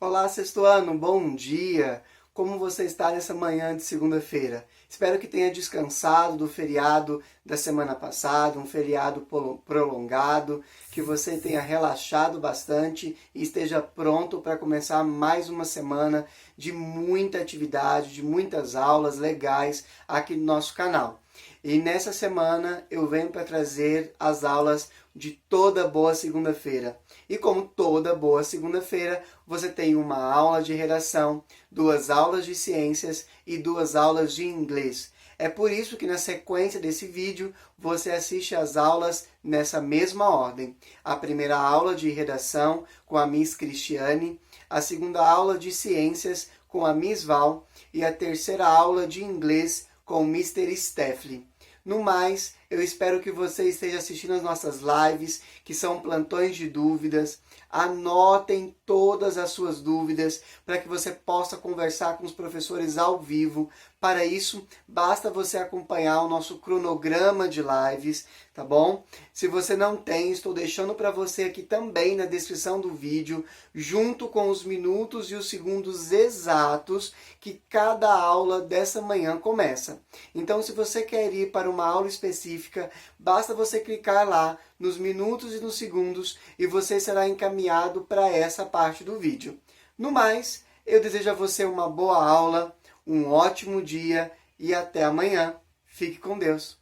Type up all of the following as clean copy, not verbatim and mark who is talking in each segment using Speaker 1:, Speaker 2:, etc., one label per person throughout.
Speaker 1: Olá, sexto ano, bom dia! Como você está nessa manhã de segunda-feira? Espero que tenha descansado do feriado da semana passada, um feriado prolongado, que você tenha relaxado bastante e esteja pronto para começar mais uma semana de muita atividade, de muitas aulas legais aqui no nosso canal. E nessa semana eu venho para trazer as aulas de toda boa segunda-feira. E como toda boa segunda-feira, você tem uma aula de redação, duas aulas de ciências e duas aulas de inglês. É por isso que na sequência desse vídeo você assiste às aulas nessa mesma ordem. A primeira aula de redação com a Miss Cristiane, a segunda aula de ciências com a Miss Val e a terceira aula de inglês com o Mr. Steffley. No mais, eu espero que você esteja assistindo as nossas lives, que são plantões de dúvidas. Anotem todas as suas dúvidas para que você possa conversar com os professores ao vivo. Para isso, basta você acompanhar o nosso cronograma de lives, tá bom? Se você não tem, estou deixando para você aqui também na descrição do vídeo, junto com os minutos e os segundos exatos que cada aula dessa manhã começa. Então, se você quer ir para uma aula específica, basta você clicar lá nos minutos e nos segundos e você será encaminhado para essa parte do vídeo. No mais, eu desejo a você uma boa aula, um ótimo dia e até amanhã. Fique com Deus.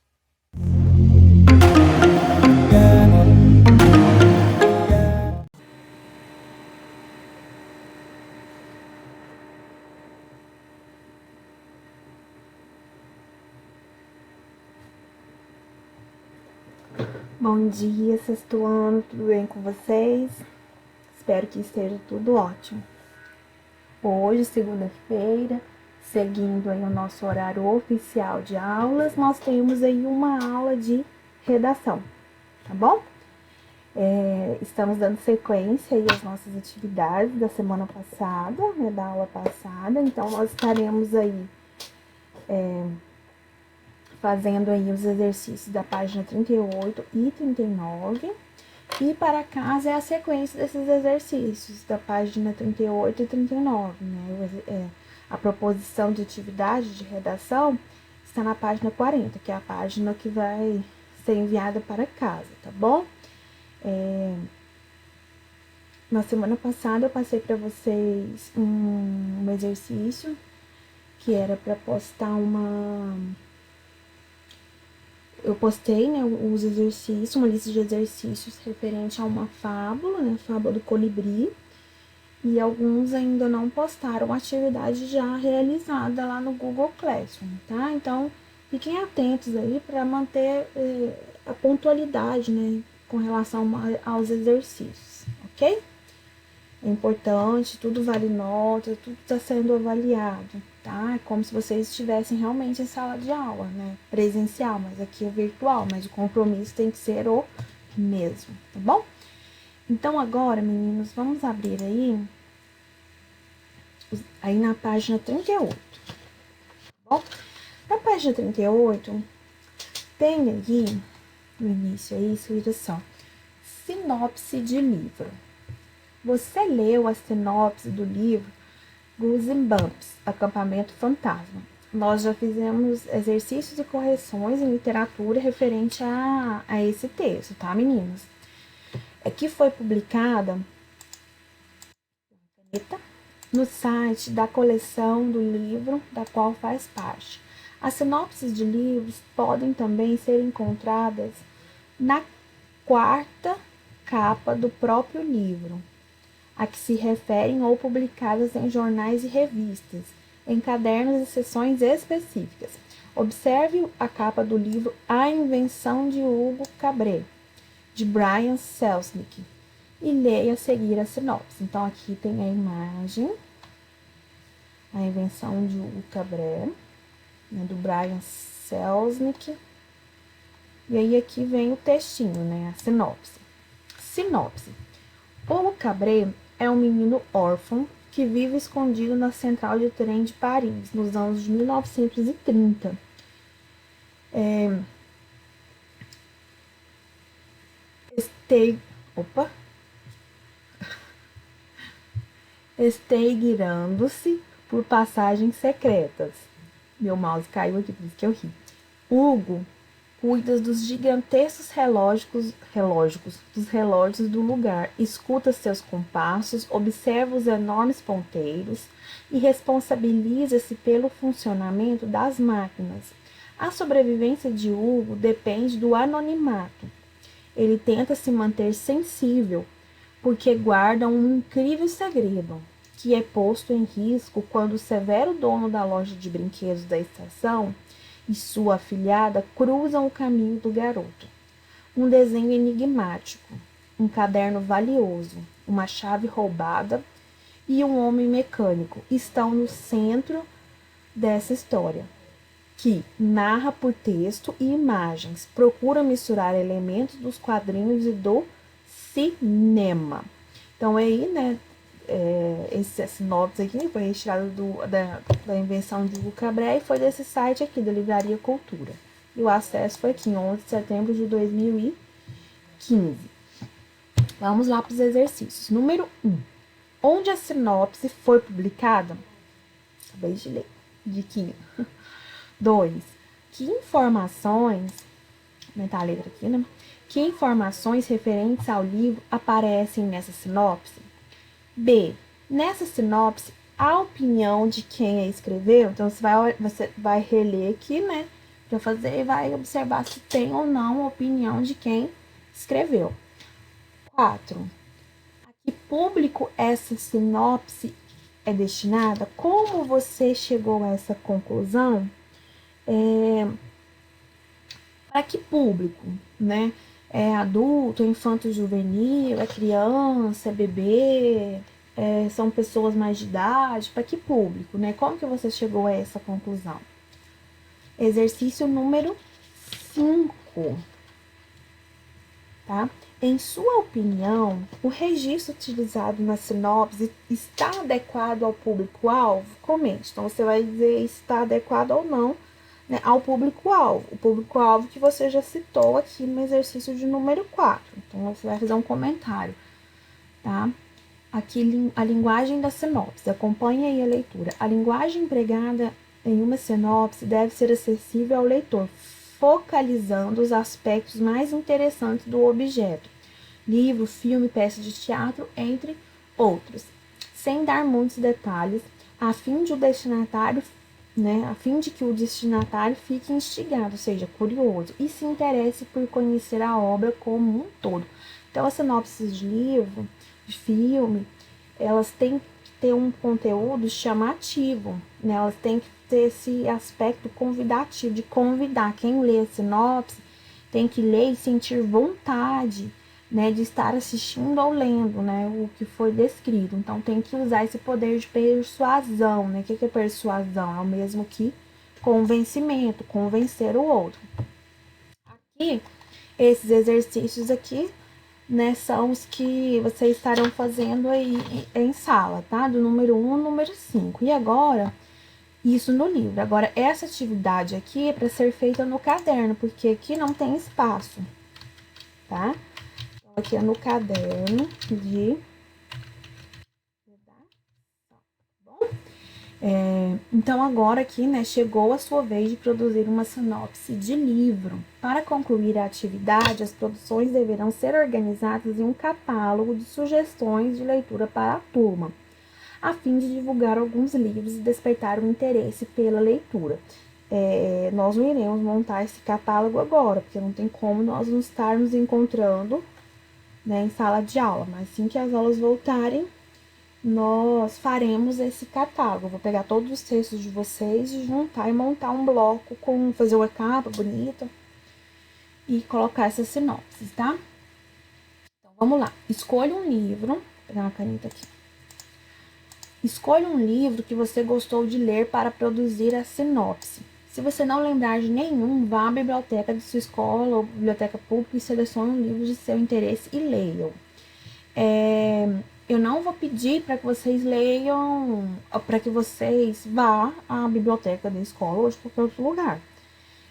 Speaker 2: Bom dia, sexto ano, tudo bem com vocês? Espero que esteja tudo ótimo. Hoje, segunda-feira, seguindo aí o nosso horário oficial de aulas, nós temos aí uma aula de redação, tá bom? Estamos dando sequência aí às nossas atividades da semana passada, né, da aula passada, então nós estaremos aí fazendo aí os exercícios da página 38 e 39. E para casa é a sequência desses exercícios, da página 38 e 39, né? A proposição de atividade de redação está na página 40, que é a página que vai ser enviada para casa, tá bom? Na semana passada eu passei para vocês um exercício que era para postar eu postei, né, os exercícios, uma lista de exercícios referente a uma fábula, né, fábula do colibri, e alguns ainda não postaram a atividade já realizada lá no Google Classroom, tá? Então, fiquem atentos aí para manter a pontualidade, né, com relação aos exercícios, ok? É importante, tudo vale nota, tudo está sendo avaliado, tá? É como se vocês estivessem realmente em sala de aula, né? Presencial, mas aqui é virtual, mas o compromisso tem que ser o mesmo, tá bom? Então agora, meninos, vamos abrir aí na página 38, tá bom? Na página 38, tem aí, no início aí, escrito assim, sinopse de livro. Você leu a sinopse do livro Goose and Bumps, Acampamento Fantasma. Nós já fizemos exercícios e correções em literatura referente a esse texto, tá, meninas? É que foi publicada no site da coleção do livro da qual faz parte. As sinopses de livros podem também ser encontradas na quarta capa do próprio livro, a que se referem ou publicadas em jornais e revistas, em cadernos e seções específicas. Observe a capa do livro A Invenção de Hugo Cabret, de Brian Selznick, e leia a seguir a sinopse. Então, aqui tem a imagem, A Invenção de Hugo Cabret, né, do Brian Selznick, e aí aqui vem o textinho, né, a sinopse. Sinopse. Hugo Cabret é um menino órfão que vive escondido na central de trem de Paris, nos anos de 1930. Opa! esteigando-se por passagens secretas. Meu mouse caiu aqui, por isso que eu ri. Hugo cuida dos gigantescos dos relógios do lugar, escuta seus compassos, observa os enormes ponteiros e responsabiliza-se pelo funcionamento das máquinas. A sobrevivência de Hugo depende do anonimato. Ele tenta se manter sensível, porque guarda um incrível segredo, que é posto em risco quando o severo dono da loja de brinquedos da estação e sua afilhada cruzam o caminho do garoto. Um desenho enigmático, um caderno valioso, uma chave roubada e um homem mecânico estão no centro dessa história, que narra por texto e imagens, procura misturar elementos dos quadrinhos e do cinema. Então aí, né, esse sinopse aqui foi retirado da invenção de Hugo Cabret e foi desse site aqui, da Livraria Cultura. E o acesso foi aqui, em 11 de setembro de 2015. Vamos lá para os exercícios. Número 1. Onde a sinopse foi publicada? Acabei de ler. Diquinha. 2. Que informações, vou aumentar a letra aqui, né? Que informações referentes ao livro aparecem nessa sinopse? B. Nessa sinopse, a opinião de quem a escreveu. Então, você vai reler aqui, né? Para fazer e vai observar se tem ou não a opinião de quem escreveu. 4. A que público essa sinopse é destinada? Como você chegou a essa conclusão? Para que público, né? É adulto, é infanto juvenil, é criança, é bebê, são pessoas mais de idade, para que público, né? Como que você chegou a essa conclusão? Exercício número 5, tá? Em sua opinião, o registro utilizado na sinopse está adequado ao público-alvo? Comente. Então, você vai dizer se está adequado ou não, né, ao público-alvo. O público-alvo que você já citou aqui no exercício de número 4. Então, você vai fazer um comentário, tá? Aqui, a linguagem da sinopse. Acompanhe aí a leitura. A linguagem empregada em uma sinopse deve ser acessível ao leitor, focalizando os aspectos mais interessantes do objeto. Livro, filme, peça de teatro, entre outros. Sem dar muitos detalhes, a fim de que o destinatário fique instigado, ou seja, curioso, e se interesse por conhecer a obra como um todo. Então, as sinopses de livro, de filme, elas têm que ter um conteúdo chamativo, né? Elas têm que ter esse aspecto convidativo, de convidar. Quem lê a sinopse tem que ler e sentir vontade, né, de estar assistindo ou lendo, né, o que foi descrito. Então, tem que usar esse poder de persuasão, né? O que é persuasão? É o mesmo que convencimento, convencer o outro. Aqui, esses exercícios aqui, né, são os que vocês estarão fazendo aí em sala, tá? Do número 1 ao número 5. E agora, isso no livro. Agora, essa atividade aqui é para ser feita no caderno, porque aqui não tem espaço, tá? Então, aqui é no caderno de redação, tá bom? Então, agora aqui, né, chegou a sua vez de produzir uma sinopse de livro. Para concluir a atividade, as produções deverão ser organizadas em um catálogo de sugestões de leitura para a turma, a fim de divulgar alguns livros e despertar o interesse pela leitura. Nós não iremos montar esse catálogo agora, porque não tem como nós não estarmos encontrando, né, em sala de aula, mas assim que as aulas voltarem, nós faremos esse catálogo. Vou pegar todos os textos de vocês e juntar e montar um bloco fazer uma capa bonita e colocar essas sinopses, tá? Então, vamos lá. Escolha um livro, vou pegar uma caneta aqui. Escolha um livro que você gostou de ler para produzir a sinopse. Se você não lembrar de nenhum, vá à biblioteca de sua escola ou biblioteca pública e selecione um livro de seu interesse e leiam. Eu não vou pedir para que vocês leiam, para que vocês vá à biblioteca da escola ou de qualquer outro lugar.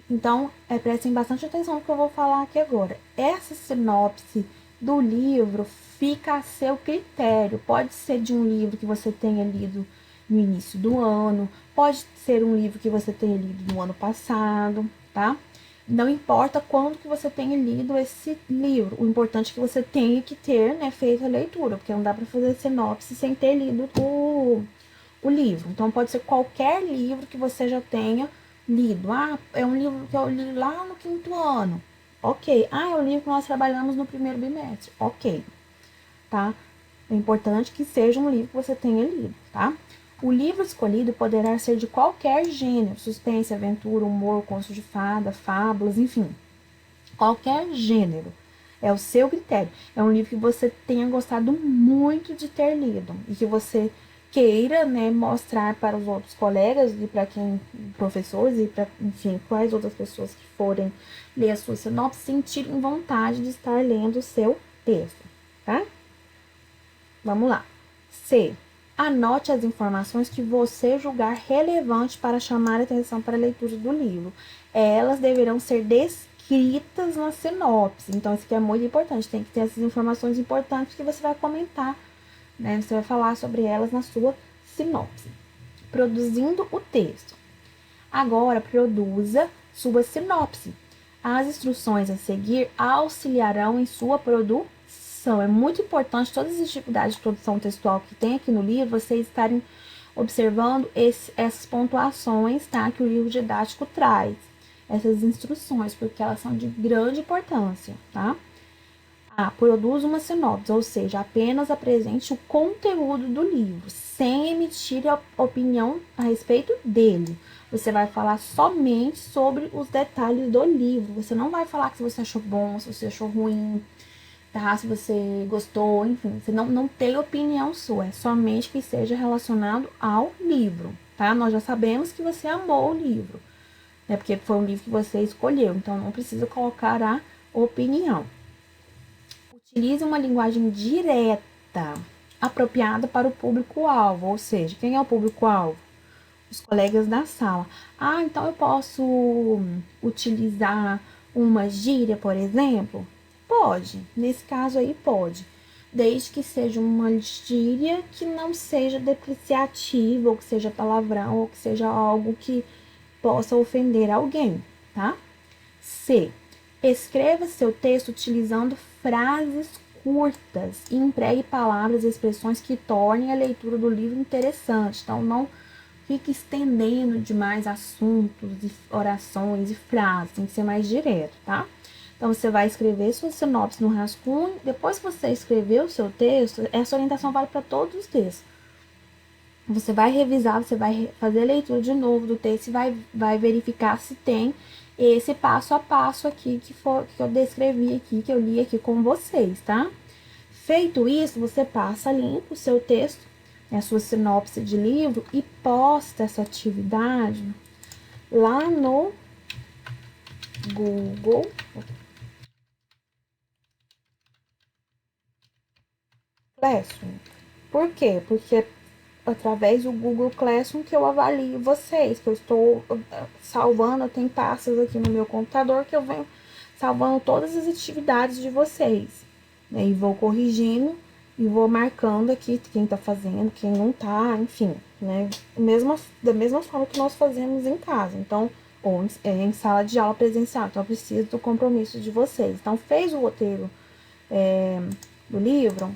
Speaker 2: Então, prestem bastante atenção no que eu vou falar aqui agora. Essa sinopse do livro fica a seu critério. Pode ser de um livro que você tenha lido no início do ano, pode ser um livro que você tenha lido no ano passado, tá? Não importa quando que você tenha lido esse livro, o importante é que você tenha que ter, né, feito a leitura, porque não dá para fazer sinopse sem ter lido o livro. Então, pode ser qualquer livro que você já tenha lido. Ah, é um livro que eu li lá no 5º ano. Ok. Ah, é um livro que nós trabalhamos no 1º bimestre. Ok. Tá? É importante que seja um livro que você tenha lido, tá? O livro escolhido poderá ser de qualquer gênero, suspense, aventura, humor, conto de fada, fábulas, enfim. Qualquer gênero. É o seu critério. É um livro que você tenha gostado muito de ter lido e que você queira, né, mostrar para os outros colegas e para quem, professores e para, enfim, quais outras pessoas que forem ler a sua sinopse sentirem vontade de estar lendo o seu texto, tá? Vamos lá. C. Anote as informações que você julgar relevante para chamar a atenção para a leitura do livro. Elas deverão ser descritas na sinopse. Então, isso aqui é muito importante. Tem que ter essas informações importantes que você vai comentar, né? Você vai falar sobre elas na sua sinopse. Produzindo o texto. Agora, produza sua sinopse. As instruções a seguir auxiliarão em sua produção. É muito importante todas as dificuldades de produção textual que tem aqui no livro, vocês estarem observando essas pontuações, tá? Que o livro didático traz. Essas instruções, porque elas são de grande importância, tá? A. Produz uma sinopse, ou seja, apenas apresente o conteúdo do livro, sem emitir a opinião a respeito dele. Você vai falar somente sobre os detalhes do livro. Você não vai falar que se você achou bom, se você achou ruim, tá? Se você gostou, enfim. Você não tem opinião sua. É somente que seja relacionado ao livro, tá? Nós já sabemos que você amou o livro, né? Porque foi um livro que você escolheu. Então, não precisa colocar a opinião. Utilize uma linguagem direta, apropriada para o público-alvo. Ou seja, quem é o público-alvo? Os colegas da sala. Ah, então eu posso utilizar uma gíria, por exemplo? Pode. Nesse caso aí, pode. Desde que seja uma gíria que não seja depreciativa, ou que seja palavrão, ou que seja algo que possa ofender alguém, tá? C. Escreva seu texto utilizando frases curtas e empregue palavras e expressões que tornem a leitura do livro interessante. Então, não fique estendendo demais assuntos, e orações e frases, tem que ser mais direto, tá? Então, você vai escrever sua sinopse no rascunho. Depois que você escrever o seu texto, essa orientação vale para todos os textos. Você vai revisar, você vai fazer a leitura de novo do texto e vai verificar se tem esse passo a passo aqui que eu descrevi aqui, que eu li aqui com vocês, tá? Feito isso, você passa limpo o seu texto, a sua sinopse de livro e posta essa atividade lá no Google Classroom. Por quê? Porque através do Google Classroom que eu avalio vocês, que eu estou salvando, tem pastas aqui no meu computador que eu venho salvando todas as atividades de vocês, né? E vou corrigindo e vou marcando aqui quem tá fazendo, quem não tá, enfim, né? Da mesma forma que nós fazemos em casa, então, ou em sala de aula presencial, então eu preciso do compromisso de vocês. Então, fez o roteiro do livro?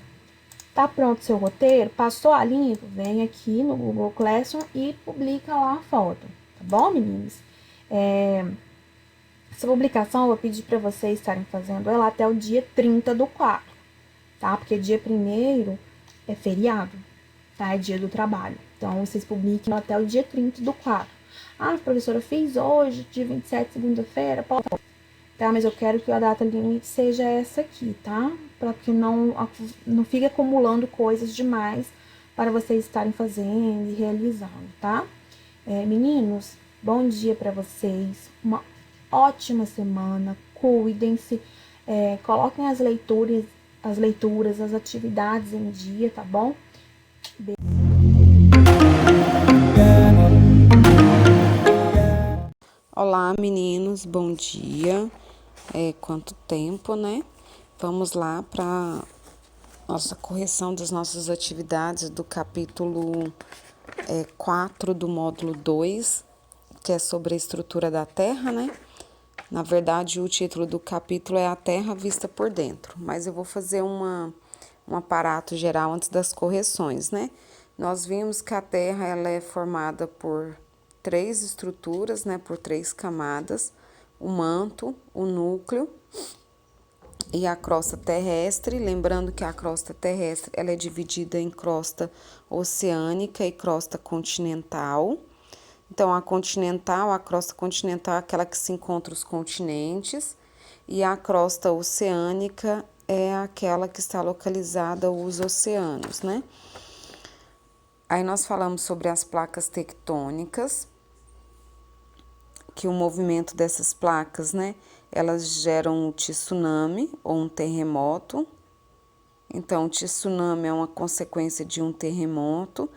Speaker 2: Tá pronto seu roteiro? Passou a limpo? Vem aqui no Google Classroom e publica lá a foto, tá bom, meninos? Essa publicação eu vou pedir para vocês estarem fazendo ela até o dia 30/4, tá? Porque dia 1º é feriado, tá? É dia do trabalho. Então, vocês publiquem até o dia 30/4. Ah, professora, eu fiz hoje, dia 27, segunda-feira, pode. Tá, mas eu quero que a data limite seja essa aqui, tá? Para que não fique acumulando coisas demais para vocês estarem fazendo e realizando, tá? Meninos, bom dia para vocês, uma ótima semana, cuidem-se, coloquem as leituras, as atividades em dia, tá bom?
Speaker 3: Olá, meninos, bom dia. Quanto tempo, né? Vamos lá para nossa correção das nossas atividades do capítulo 4 do módulo 2, que é sobre a estrutura da Terra, né? Na verdade, o título do capítulo é A Terra Vista por Dentro, mas eu vou fazer um aparato geral antes das correções, né? Nós vimos que a Terra ela é formada por 3 estruturas, né? Por 3 camadas, o manto, o núcleo e a crosta terrestre. Lembrando que a crosta terrestre ela é dividida em crosta oceânica e crosta continental. Então, a crosta continental é aquela que se encontra os continentes, e a crosta oceânica é aquela que está localizada os oceanos, né? Aí nós falamos sobre as placas tectônicas, que o movimento dessas placas, né, elas geram um tsunami ou um terremoto. Então, o tsunami é uma consequência de um terremoto,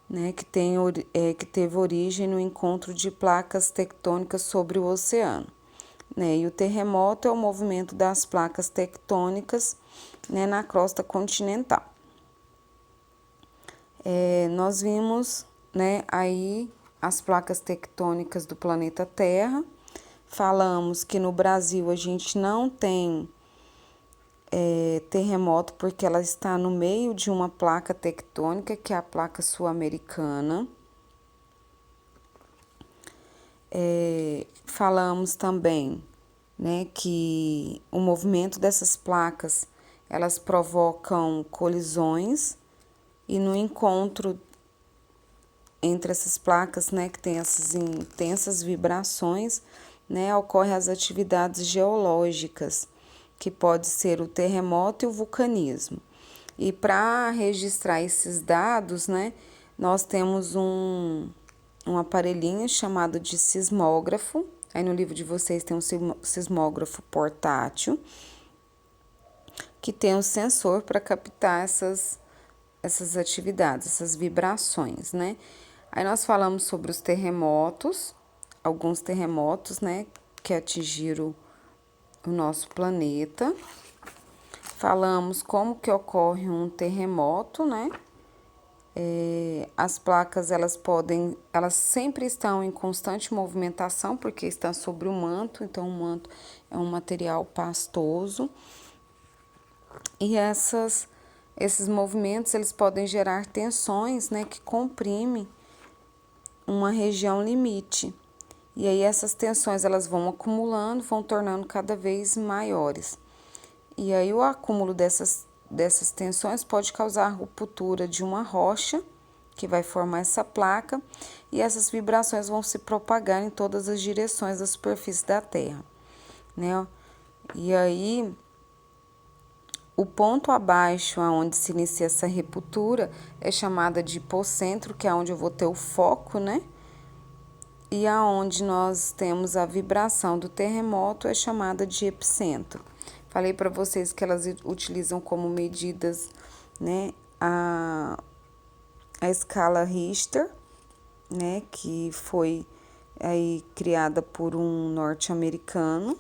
Speaker 3: né, que teve origem no encontro de placas tectônicas sobre o oceano, né, e o terremoto é o movimento das placas tectônicas, né, na crosta continental. Nós vimos, né, aí as placas tectônicas do planeta Terra. Falamos que no Brasil a gente não tem terremoto porque ela está no meio de uma placa tectônica, que é a placa sul-americana. Falamos também, né, que o movimento dessas placas, elas provocam colisões, e no encontro entre essas placas, né, que tem essas intensas vibrações, né, ocorrem as atividades geológicas, que pode ser o terremoto e o vulcanismo. E para registrar esses dados, né, nós temos um aparelhinho chamado de sismógrafo. Aí no livro de vocês tem um sismógrafo portátil, que tem um sensor para captar essas atividades, essas vibrações, né? Aí nós falamos sobre os terremotos, alguns terremotos, né, que atingiram o nosso planeta. Falamos como que ocorre um terremoto, né? As placas, elas sempre estão em constante movimentação, porque estão sobre o manto, então o manto é um material pastoso. E esses movimentos, eles podem gerar tensões, né, que comprimem uma região limite. E aí essas tensões, elas vão acumulando, vão tornando cada vez maiores. E aí o acúmulo dessas tensões pode causar a ruptura de uma rocha, que vai formar essa placa, e essas vibrações vão se propagar em todas as direções da superfície da Terra, né? E aí o ponto abaixo, onde se inicia essa ruptura, é chamada de hipocentro, que é onde eu vou ter o foco, né? E aonde nós temos a vibração do terremoto é chamada de epicentro. Falei para vocês que elas utilizam como medidas, né, a escala Richter, né, que foi aí criada por um norte-americano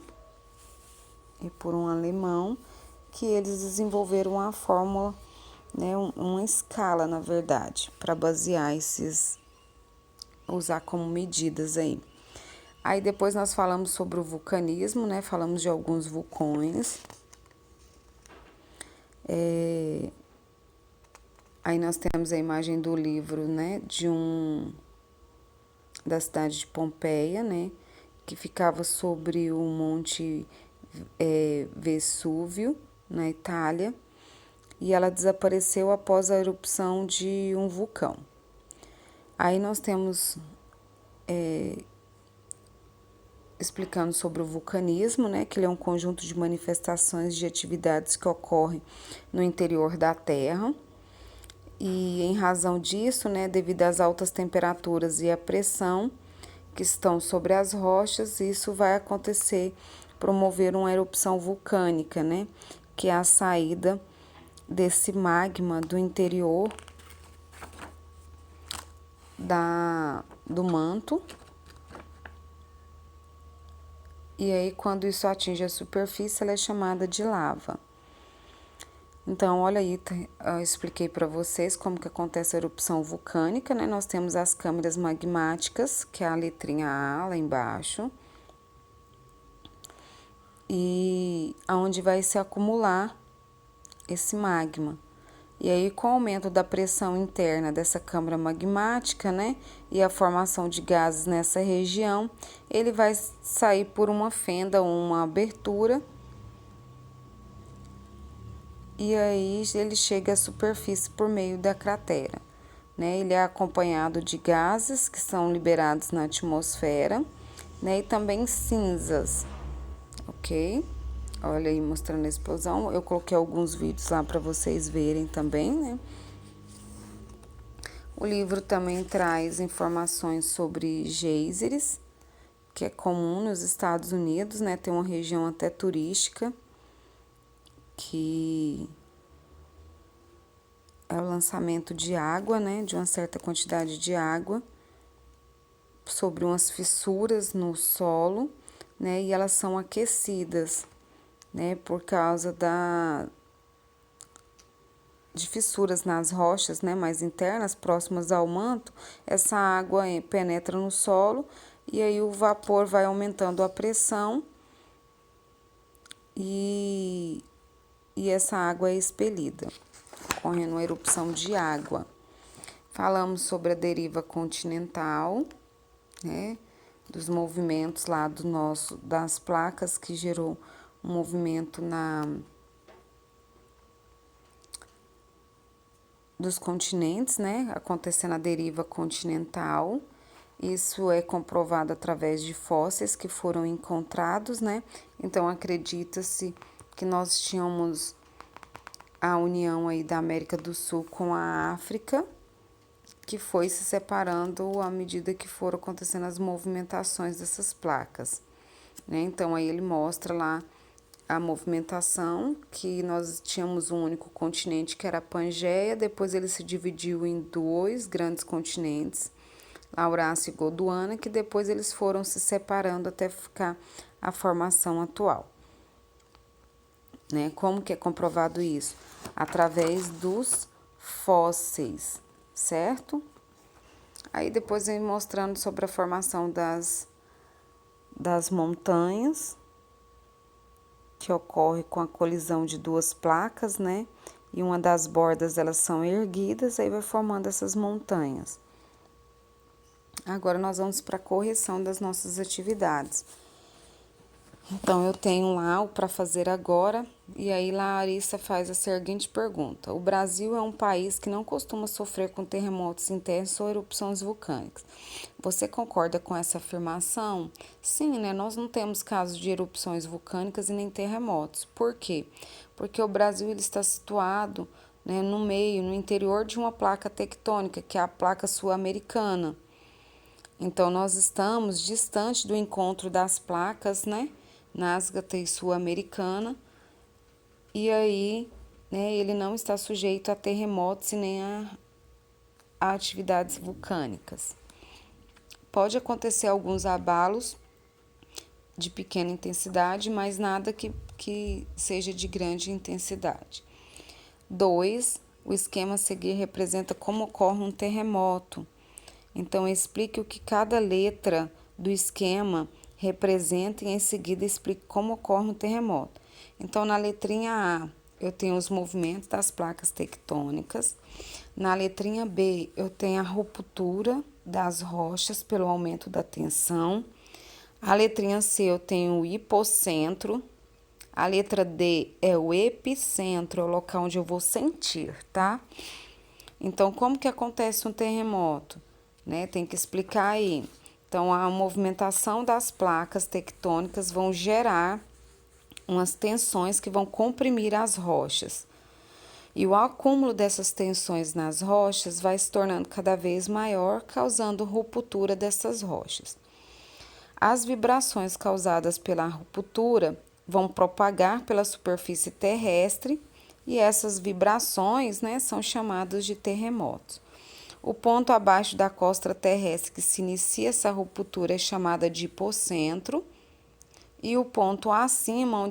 Speaker 3: e por um alemão, que eles desenvolveram a fórmula, né, uma escala, na verdade, para basear usar como medidas aí. Aí depois nós falamos sobre o vulcanismo, né, falamos de alguns vulcões. Aí nós temos a imagem do livro, né, da cidade de Pompeia, né, que ficava sobre o monte Vesúvio, na Itália, e ela desapareceu após a erupção de um vulcão. Aí nós temos explicando sobre o vulcanismo, né, que ele é um conjunto de manifestações de atividades que ocorrem no interior da Terra. E em razão disso, né, devido às altas temperaturas e à pressão que estão sobre as rochas, isso vai acontecer, promover uma erupção vulcânica, né, que é a saída desse magma do interior do manto, E aí, quando isso atinge a superfície, ela é chamada de lava. Então, olha aí, eu expliquei para vocês como que acontece a erupção vulcânica, né? Nós temos as câmeras magmáticas, que é a letrinha A lá embaixo, e aonde vai se acumular esse magma. E aí, com o aumento da pressão interna dessa câmara magmática, né, e a formação de gases nessa região, ele vai sair por uma fenda, uma abertura, e aí ele chega à superfície por meio da cratera, né? Ele é acompanhado de gases que são liberados na atmosfera, né, e também cinzas, ok? Olha aí mostrando a explosão. Eu coloquei alguns vídeos lá para vocês verem também, né? O livro também traz informações sobre geysers, que é comum nos Estados Unidos, né? Tem uma região até turística que é o lançamento de água, né? De uma certa quantidade de água sobre umas fissuras no solo, né? E elas são aquecidas, né? Por causa de fissuras nas rochas, né, mais internas, próximas ao manto, essa água penetra no solo e aí o vapor vai aumentando a pressão e essa água é expelida, ocorrendo uma erupção de água. Falamos sobre a deriva continental, né, dos movimentos lá das placas que gerou um movimento dos continentes, né, acontecendo a deriva continental. Isso é comprovado através de fósseis que foram encontrados, né? Então acredita-se que nós tínhamos a união aí da América do Sul com a África, que foi se separando à medida que foram acontecendo as movimentações dessas placas, né? Então aí ele mostra lá a movimentação, que nós tínhamos um único continente que era a Pangeia, depois ele se dividiu em dois grandes continentes, Laurásia e Gondwana, que depois eles foram se separando até ficar a formação atual, né? Como que é comprovado isso? Através dos fósseis, certo? Aí depois vem mostrando sobre a formação das montanhas, que ocorre com a colisão de duas placas, né? E uma das bordas elas são erguidas, aí vai formando essas montanhas. Agora nós vamos para a correção das nossas atividades. Então eu tenho lá o para fazer agora, e aí Larissa faz a seguinte pergunta: o Brasil é um país que não costuma sofrer com terremotos intensos ou erupções vulcânicas. Você concorda com essa afirmação? Sim, né? Nós não temos casos de erupções vulcânicas e nem terremotos. Por quê? Porque o Brasil ele está situado, né, no interior de uma placa tectônica, que é a placa sul-americana. Então nós estamos distante do encontro das placas, né, Násgata e sul-americana, e aí, né, ele não está sujeito a terremotos e nem a atividades vulcânicas. Pode acontecer alguns abalos de pequena intensidade, mas nada que seja de grande intensidade. 2. O esquema a seguir representa como ocorre um terremoto. Então, explique o que cada letra do esquema representa e em seguida explique como ocorre um terremoto. Então, na letrinha A, eu tenho os movimentos das placas tectônicas. Na letrinha B, eu tenho a ruptura das rochas pelo aumento da tensão. A letrinha C, eu tenho o hipocentro. A letra D é o epicentro, é o local onde eu vou sentir, tá? Então, como que acontece um terremoto? Né? Tem que explicar aí. Então, a movimentação das placas tectônicas vão gerar umas tensões que vão comprimir as rochas. E o acúmulo dessas tensões nas rochas vai se tornando cada vez maior, causando ruptura dessas rochas. As vibrações causadas pela ruptura vão propagar pela superfície terrestre e essas vibrações, né, são chamadas de terremotos. O ponto abaixo da crosta terrestre que se inicia essa ruptura é chamada de hipocentro e o ponto acima,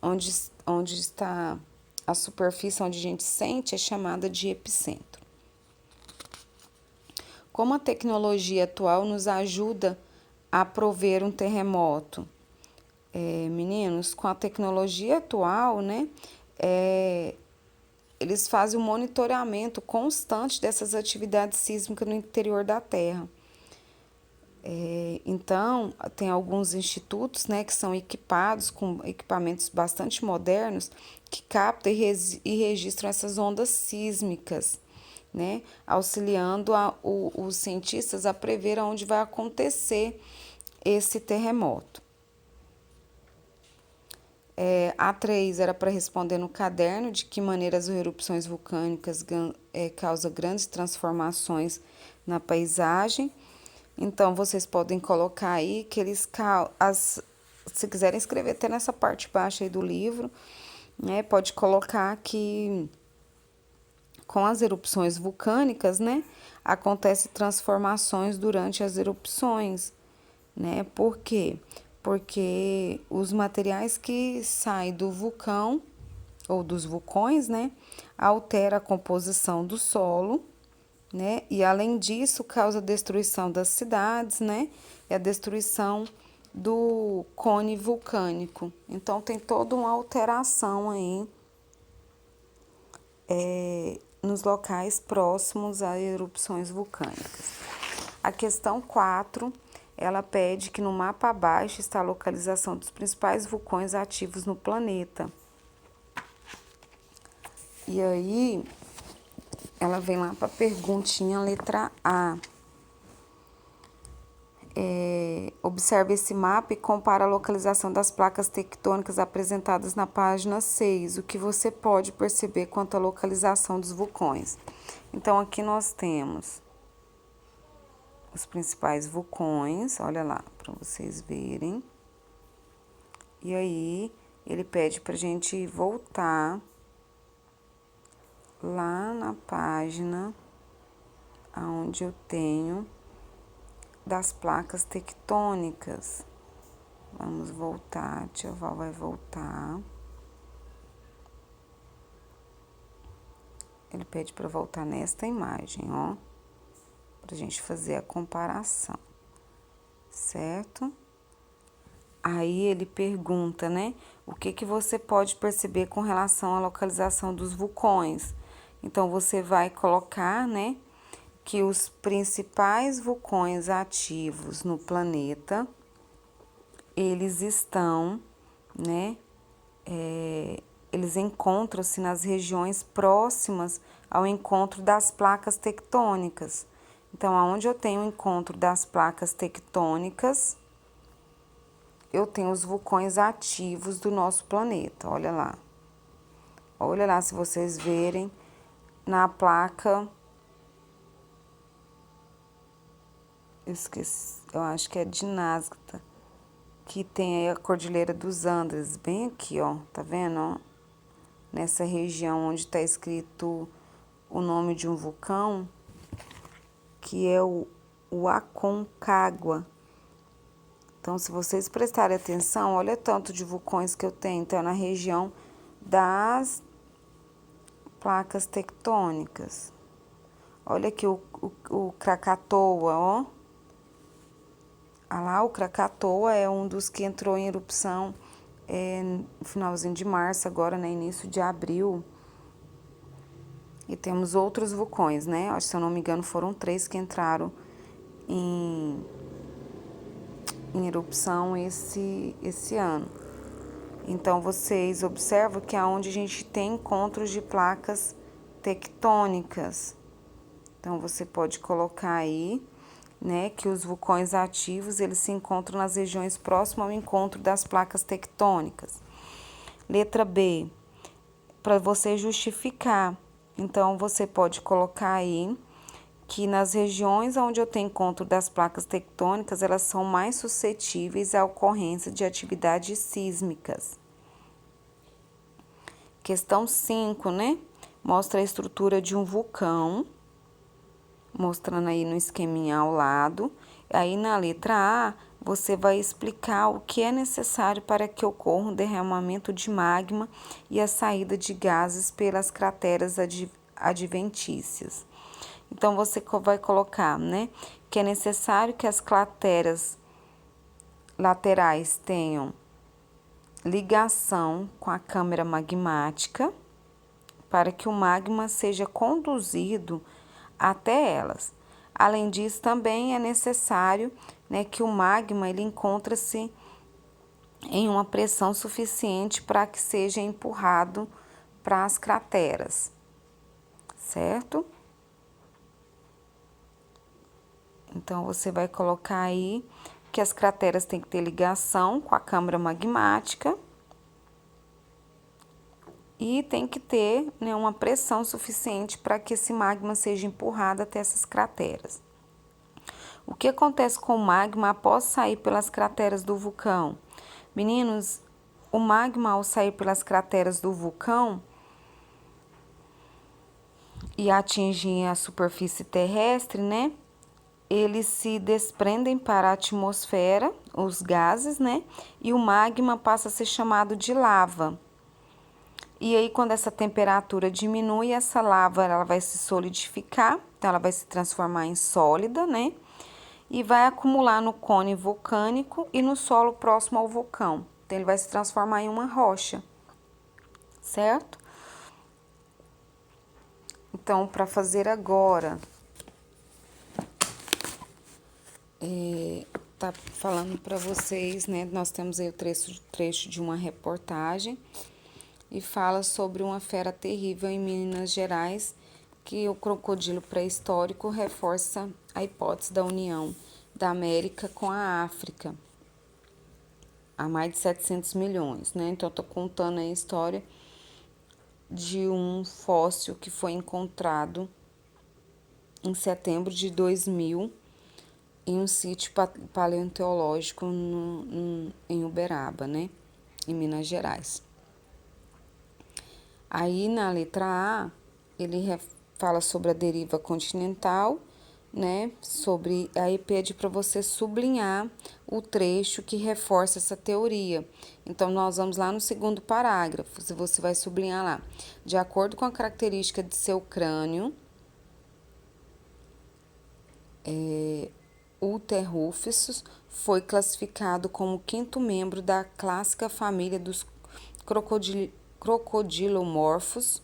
Speaker 3: onde está a superfície onde a gente sente, é chamada de epicentro. Como a tecnologia atual nos ajuda a prover um terremoto? Meninos, com a tecnologia atual, né, eles fazem um monitoramento constante dessas atividades sísmicas no interior da Terra. Então, tem alguns institutos, né, que são equipados com equipamentos bastante modernos que captam e registram essas ondas sísmicas, né, auxiliando os cientistas a prever onde vai acontecer esse terremoto. A 3 era para responder no caderno de que maneira as erupções vulcânicas causam grandes transformações na paisagem. Então, vocês podem colocar aí que se quiserem escrever até nessa parte baixa aí do livro, né, pode colocar que com as erupções vulcânicas, né, acontecem transformações durante as erupções, né? Por quê? Porque os materiais que saem do vulcão ou dos vulcões, né, altera a composição do solo, né? E além disso, causa destruição das cidades, né? E a destruição do cone vulcânico. Então tem toda uma alteração aí nos locais próximos a erupções vulcânicas. A questão 4, ela pede que no mapa abaixo está a localização dos principais vulcões ativos no planeta. E aí, ela vem lá para a perguntinha letra A. Observe esse mapa e compara a localização das placas tectônicas apresentadas na página 6. O que você pode perceber quanto à localização dos vulcões? Então, aqui nós temos os principais vulcões, olha lá, para vocês verem. E aí, ele pede para a gente voltar lá na página onde eu tenho das placas tectônicas. Vamos voltar, tia Val vai voltar. Ele pede para voltar nesta imagem, ó, pra gente fazer a comparação, certo? Aí ele pergunta, né, o que você pode perceber com relação à localização dos vulcões? Então, você vai colocar, né, que os principais vulcões ativos no planeta, eles estão, né, eles encontram-se nas regiões próximas ao encontro das placas tectônicas. Então, aonde eu tenho o encontro das placas tectônicas, eu tenho os vulcões ativos do nosso planeta, olha lá. Olha lá, se vocês verem, na placa, eu esqueci, eu acho que é de Nazca, que tem aí a Cordilheira dos Andes, bem aqui, ó, tá vendo, ó? Nessa região onde tá escrito o nome de um vulcão, que é o Aconcagua. Então, se vocês prestarem atenção, olha tanto de vulcões que eu tenho, então, na região das placas tectônicas. Olha aqui o Krakatoa, ó. Ah lá, o Krakatoa é um dos que entrou em erupção no finalzinho de março, agora, né, início de abril. E temos outros vulcões, né? Acho que, se eu não me engano, foram 3 que entraram em erupção esse ano. Então, vocês observam que é onde a gente tem encontros de placas tectônicas. Então, você pode colocar aí, né, que os vulcões ativos, eles se encontram nas regiões próximas ao encontro das placas tectônicas. Letra B, para você justificar. Então, você pode colocar aí que nas regiões onde eu tenho encontro das placas tectônicas, elas são mais suscetíveis à ocorrência de atividades sísmicas. Questão 5, né? Mostra a estrutura de um vulcão. mostrando aí no esqueminha ao lado. Aí na letra A, você vai explicar o que é necessário para que ocorra um derramamento de magma e a saída de gases pelas crateras adventícias. Então, você vai colocar, né, que é necessário que as crateras laterais tenham ligação com a câmara magmática para que o magma seja conduzido até elas. Além disso, também é necessário, né, que o magma ele encontre-se em uma pressão suficiente para que seja empurrado para as crateras, certo? Então, você vai colocar aí que as crateras têm que ter ligação com a câmara magmática e tem que ter, né, uma pressão suficiente para que esse magma seja empurrado até essas crateras. O que acontece com o magma após sair pelas crateras do vulcão? Meninos, o magma ao sair pelas crateras do vulcão e atingir a superfície terrestre, né? Eles se desprendem para a atmosfera, os gases, né? E o magma passa a ser chamado de lava. E aí, quando essa temperatura diminui, essa lava ela vai se solidificar, então ela vai se transformar em sólida, né? E vai acumular no cone vulcânico e no solo próximo ao vulcão. Então, ele vai se transformar em uma rocha, certo? Então, para fazer agora, tá falando para vocês, né? Nós temos aí o trecho de uma reportagem e fala sobre uma fera terrível em Minas Gerais, que o crocodilo pré-histórico reforça a hipótese da união da América com a África, há mais de 700 milhões, né? Então, eu tô contando aí a história de um fóssil que foi encontrado em setembro de 2000 em um sítio paleontológico em Uberaba, né? Em Minas Gerais. Aí, na letra A, ele fala sobre a deriva continental, né? Aí pede para você sublinhar o trecho que reforça essa teoria. Então, nós vamos lá no segundo parágrafo, se você vai sublinhar lá. De acordo com a característica de seu crânio, Uterrufus foi classificado como o quinto membro da clássica família dos crocodilomorfos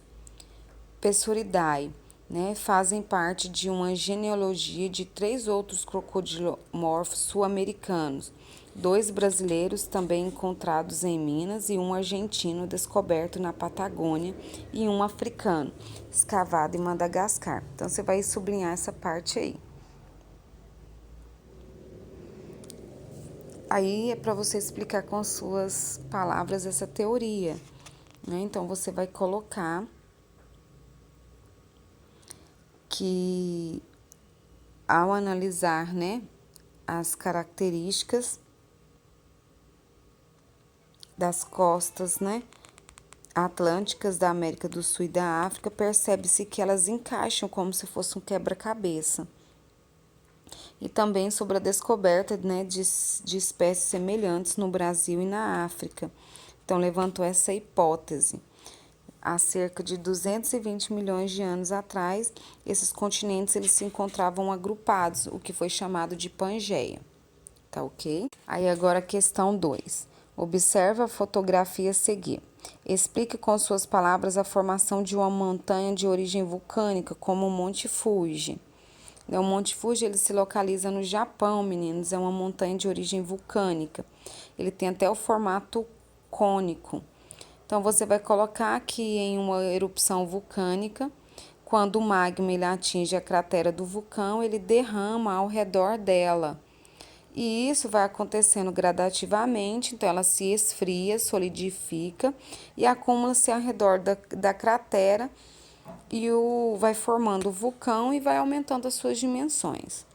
Speaker 3: Pessuridae, né? Fazem parte de uma genealogia de 3 outros crocodilomorfos sul-americanos, 2 brasileiros também encontrados em Minas e um argentino descoberto na Patagônia e um africano escavado em Madagascar. Então, você vai sublinhar essa parte aí. Aí é para você explicar com suas palavras essa teoria, né? Então, você vai colocar que ao analisar, né, as características das costas, né, atlânticas da América do Sul e da África, percebe-se que elas encaixam como se fosse um quebra-cabeça. E também sobre a descoberta, né, de espécies semelhantes no Brasil e na África. Então, levantou essa hipótese. Há cerca de 220 milhões de anos atrás, esses continentes eles se encontravam agrupados, o que foi chamado de Pangeia. Tá ok? Aí agora a questão 2. Observa a fotografia a seguir. Explique com suas palavras a formação de uma montanha de origem vulcânica, como o Monte Fuji. O Monte Fuji ele se localiza no Japão, meninos. É uma montanha de origem vulcânica. Ele tem até o formato cônico. Então, você vai colocar aqui em uma erupção vulcânica, quando o magma ele atinge a cratera do vulcão, ele derrama ao redor dela. E isso vai acontecendo gradativamente, então ela se esfria, solidifica e acumula-se ao redor da cratera e vai formando o vulcão e vai aumentando as suas dimensões.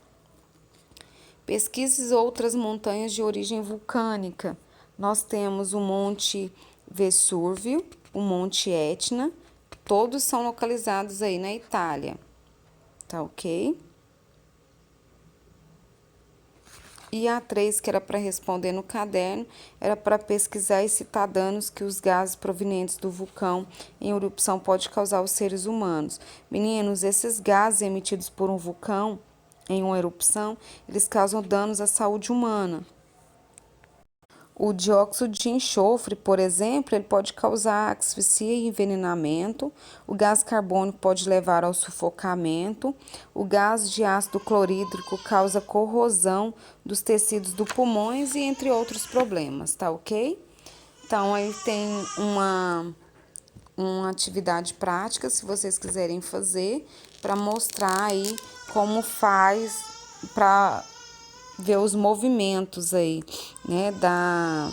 Speaker 3: Pesquise outras montanhas de origem vulcânica. Nós temos o Monte Vesúvio, o Monte Etna, todos são localizados aí na Itália, tá ok? E a 3, que era para responder no caderno, era para pesquisar e citar danos que os gases provenientes do vulcão em erupção pode causar aos seres humanos. Meninos, esses gases emitidos por um vulcão em uma erupção, eles causam danos à saúde humana. O dióxido de enxofre, por exemplo, ele pode causar asfixia e envenenamento. O gás carbônico pode levar ao sufocamento. O gás de ácido clorídrico causa corrosão dos tecidos dos pulmões e entre outros problemas, tá ok? Então, aí tem uma atividade prática, se vocês quiserem fazer, para mostrar aí como faz para ver os movimentos aí, né, da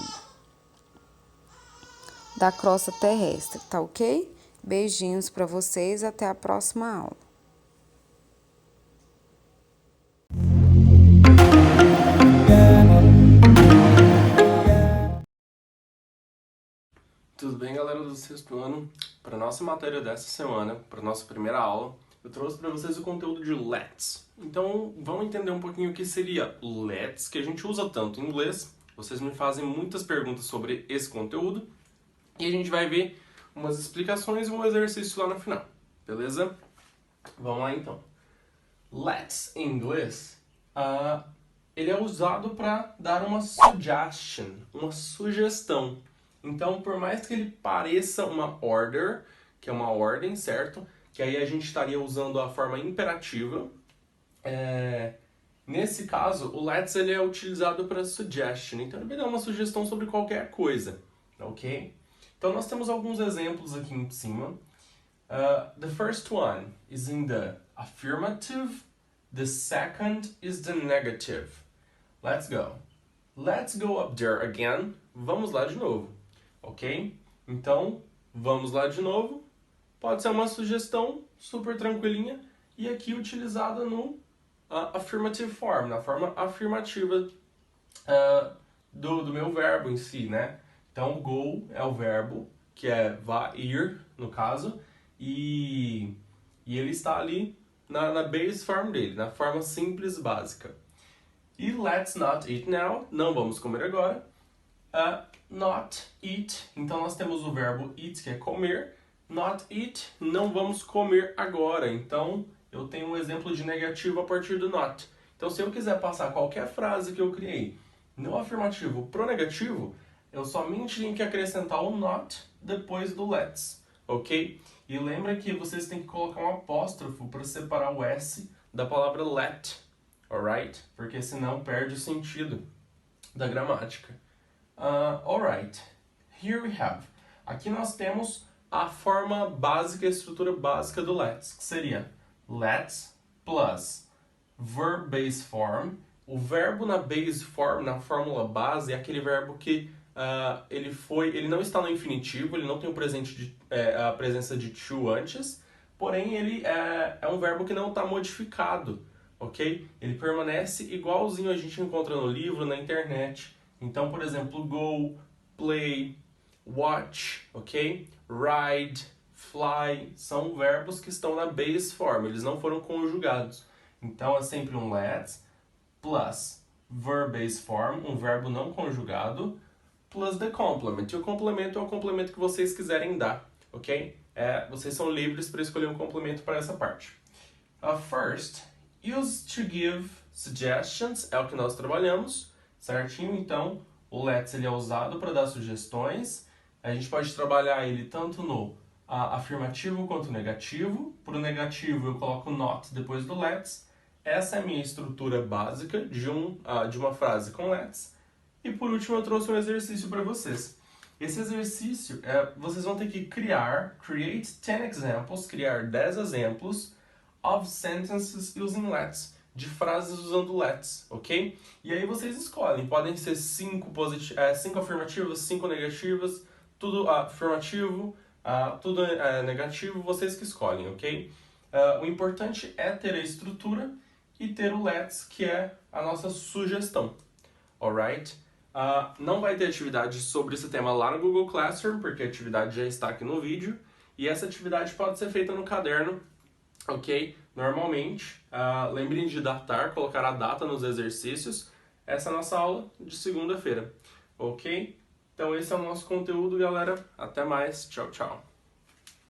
Speaker 3: crosta terrestre, tá ok? Beijinhos para vocês, até a próxima aula.
Speaker 4: Tudo bem, galera do sexto ano? Para nossa matéria dessa semana, para nossa primeira aula, eu trouxe para vocês o conteúdo de Let's. Então, vamos entender um pouquinho o que seria Let's, que a gente usa tanto em inglês. Vocês me fazem muitas perguntas sobre esse conteúdo e a gente vai ver umas explicações e um exercício lá no final, beleza? Vamos lá então. Let's, em inglês, ele é usado para dar uma suggestion, uma sugestão. Então, por mais que ele pareça uma order, que é uma ordem, certo? Que aí a gente estaria usando a forma imperativa. Nesse caso, o let's ele é utilizado para suggestion. Então, ele vai dar uma sugestão sobre qualquer coisa, ok? Então, nós temos alguns exemplos aqui em cima. The first one is in the affirmative. The second is the negative. Let's go. Let's go up there again. Vamos lá de novo. Ok? Então, vamos lá de novo. Pode ser uma sugestão super tranquilinha e aqui utilizada no affirmative form, na forma afirmativa do meu verbo em si, né? Então, go é o verbo, que é ir, no caso, e ele está ali na base form dele, na forma simples básica. E let's not eat now, não vamos comer agora. Not eat, então nós temos o verbo eat, que é comer. Not eat, não vamos comer agora. Então, eu tenho um exemplo de negativo a partir do not. Então, se eu quiser passar qualquer frase que eu criei no afirmativo pro negativo, eu somente tenho que acrescentar o not depois do let's, ok? E lembra que vocês têm que colocar um apóstrofo para separar o S da palavra let, alright? Porque senão perde o sentido da gramática. Alright, here we have. Aqui nós temos a forma básica, a estrutura básica do let's, que seria let's plus verb base form. O verbo na base form, na fórmula base, é aquele verbo que ele não está no infinitivo, ele não tem a presença de to antes, porém ele é um verbo que não está modificado, ok? Ele permanece igualzinho a gente encontra no livro, na internet. Então, por exemplo, go, play, watch, ok? Ride, fly, são verbos que estão na base form, eles não foram conjugados. Então, é sempre um let's plus verb base form, um verbo não conjugado, plus the complement. E o complemento é o complemento que vocês quiserem dar, ok? Vocês são livres para escolher um complemento para essa parte. First, use to give suggestions, é o que nós trabalhamos. Certinho? Então, o let's ele é usado para dar sugestões. A gente pode trabalhar ele tanto no afirmativo quanto negativo. Para o negativo, eu coloco not depois do let's. Essa é a minha estrutura básica de uma frase com let's. E por último, eu trouxe um exercício para vocês. Esse exercício, vocês vão ter que create 10 examples, criar 10 exemplos of sentences using let's. De frases usando let's, ok? E aí vocês escolhem, podem ser 5 afirmativas, 5 negativas, tudo afirmativo, tudo negativo, vocês que escolhem, ok? O importante é ter a estrutura e ter o let's, que é a nossa sugestão, alright? Não vai ter atividade sobre esse tema lá no Google Classroom, porque a atividade já está aqui no vídeo, e essa atividade pode ser feita no caderno, ok? Normalmente, lembrem de datar, colocar a data nos exercícios. essa é a nossa aula de segunda-feira, ok? Então esse é o nosso conteúdo, galera. Até mais. Tchau, tchau.